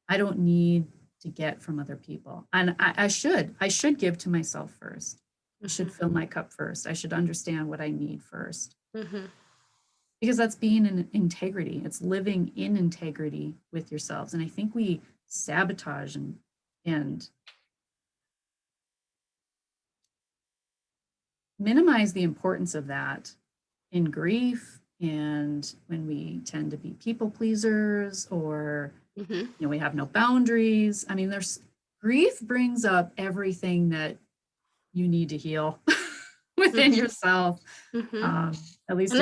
I don't need to get from other people. And I should give to myself first. I should fill my cup first. I should understand what I need first. Because that's being in integrity. It's living in integrity with yourselves. And I think we sabotage and minimize the importance of that in grief, and when we tend to be people pleasers, or we have no boundaries. I mean, grief brings up everything that you need to heal within yourself. At least, and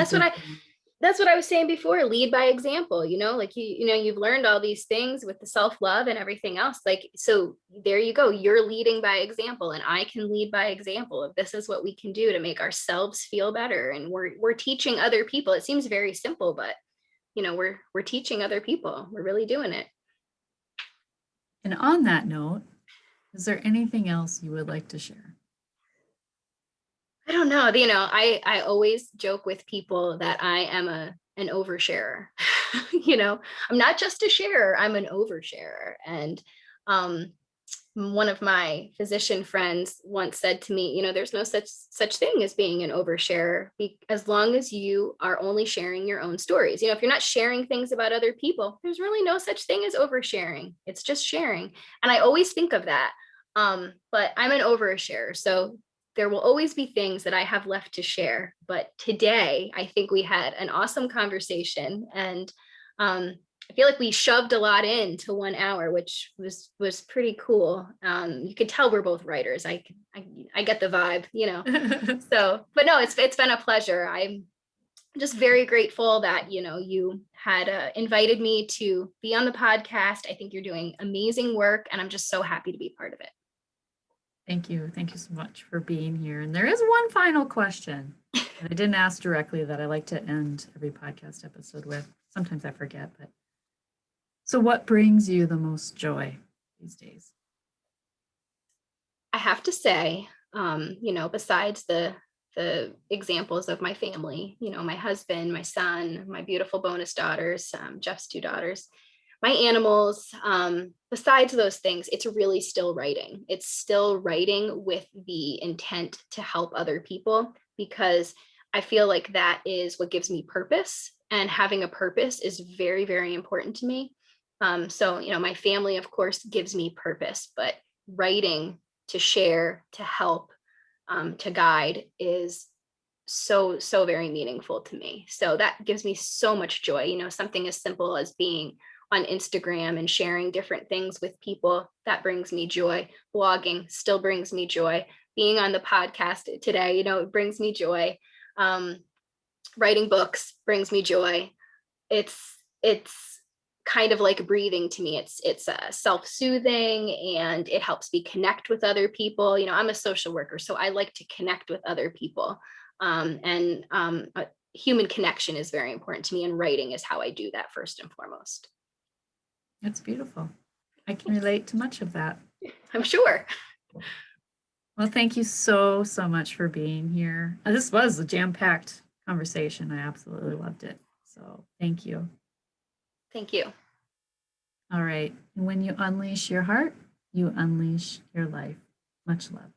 that's what I was saying before. Lead by example. Like you've learned all these things with the self-love and everything else. Like, so there you go. You're leading by example, and I can lead by example of this is what we can do to make ourselves feel better. And we're teaching other people. It seems very simple, but we're teaching other people. We're really doing it. And on that note, is there anything else you would like to share? I don't know. I always joke with people that I am an oversharer. I'm not just a sharer, I'm an oversharer. And one of my physician friends once said to me, there's no such thing as being an oversharer, as long as you are only sharing your own stories. If you're not sharing things about other people, there's really no such thing as oversharing. It's just sharing. And I always think of that. But I'm an oversharer. So there will always be things that I have left to share. But today, I think we had an awesome conversation, and I feel like we shoved a lot into 1 hour, which was pretty cool. You could tell we're both writers. I get the vibe, So, but no, it's been a pleasure. I'm just very grateful that you had invited me to be on the podcast. I think you're doing amazing work, and I'm just so happy to be part of it. Thank you. Thank you so much for being here. And there is one final question that I didn't ask directly that I like to end every podcast episode with. Sometimes I forget, but so what brings you the most joy these days? I have to say, besides the examples of my family, my husband, my son, my beautiful bonus daughters, Jeff's 2 daughters, my animals, besides those things, it's really still writing. It's still writing with the intent to help other people, because I feel like that is what gives me purpose. And having a purpose is very, very important to me. So, my family, of course, gives me purpose, but writing to share, to help, to guide is so very meaningful to me. So that gives me so much joy. Something as simple as being on Instagram and sharing different things with people, that brings me joy. Blogging still brings me joy. Being on the podcast today, it brings me joy. um, Writing books brings me joy. It's kind of like breathing to me. It's self-soothing, and it helps me connect with other people. I'm a social worker, so I like to connect with other people. And Human connection is very important to me, and writing is how I do that first and foremost. That's beautiful. I can relate to much of that. I'm sure. Well, thank you so, so much for being here. This was a jam-packed conversation. I absolutely loved it. So thank you. Thank you. All right. And when you unleash your heart, you unleash your life. Much love.